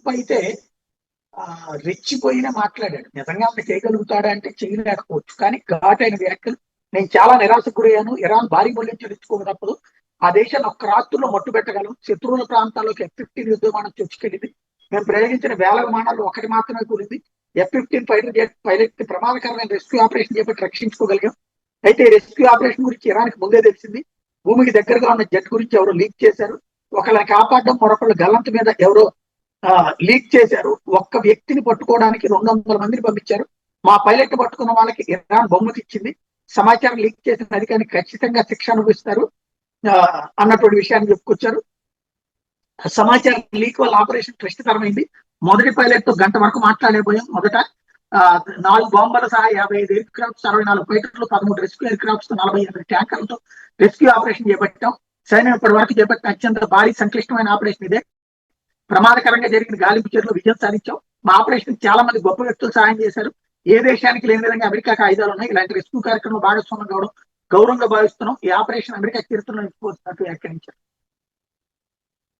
Trump అయితే రెచ్చిపోయినా మాట్లాడాడు. నిజంగా అంత చేయగలుగుతాడా అంటే చేయలేకపోవచ్చు. కానీ ఘాటైన వ్యాఖ్యలు. నేను చాలా నిరాశకు గురయ్యాను. ఇరాన్ భారీ మూల్యం చెల్లించుకున్నప్పుడు ఆ దేశాన్ని ఒక్క రాత్రుల్లో మట్టుబెట్టగలం. శత్రువుల ప్రాంతాల్లోకి F-15 యుద్ధ విమానం చొచ్చుకెళ్ళింది. మేము ప్రయోగించిన వేల విమానాల్లో ఒకటి మాత్రమే కూలింది. F-15 ఫైటర్ జెట్ పైలట్ ప్రమాదకరమైన రెస్క్యూ ఆపరేషన్ చేపట్టి రక్షించుకోగలిగాం. అయితే రెస్క్యూ ఆపరేషన్ గురించి ఇరాన్కి ముందే తెలిసింది. భూమికి దగ్గరగా ఉన్న జెట్ గురించి ఎవరో లీక్ చేశారు. ఒకళ్ళని కాపాడడం, మరొకళ్ళు గల్లంత మీద ఎవరో లీక్ చేశారు. ఒక్క వ్యక్తిని పట్టుకోవడానికి 200 మందిని పంపించారు. మా పైలట్ పట్టుకున్న వాళ్ళకి ఇరాన్ బహుమతి ఇచ్చింది. సమాచారం లీక్ చేసిన అధికారిని ఖచ్చితంగా శిక్ష అనుభవిస్తారు అన్నటువంటి విషయాన్ని చెప్పుకొచ్చారు. సమాచారం లీక్ వల్ల ఆపరేషన్ క్లిష్టతరమైంది. మొదటి పైలట్ తో గంట వరకు మాట్లాడలేకపోయాం. మొదట 4 బాంబర్ల సహా 55 ఎయిర్ క్రాఫ్ట్స్, 64 ఫైటర్లు, 13 రెస్క్యూ ఎయిర్ క్రాఫ్ట్స్, 48 ట్యాంకర్లతో రెస్క్యూ ఆపరేషన్ చేపట్టాం. సైన్యం ఇప్పటి వరకు చేపట్టిన అత్యంత భారీ సంక్లిష్టమైన ఆపరేషన్ ఇదే. ప్రమాదకరంగా జరిగిన గాలింపు చర్యలో విజయం సాధించాం. మా ఆపరేషన్ చాలా మంది గొప్ప వ్యక్తులు సహాయం చేశారు. ఏ దేశానికి లేని విధంగా అమెరికాకు ఆయుధాలు ఉన్నాయి. ఇలాంటి రెస్క్యూ కార్యక్రమంలో భాగస్వామ్యం కావడం గౌరవంగా భావిస్తున్నాం. ఈ ఆపరేషన్ అమెరికా చరిత్రలో నిలిచిపోతున్నట్టు వ్యాఖ్యానించారు.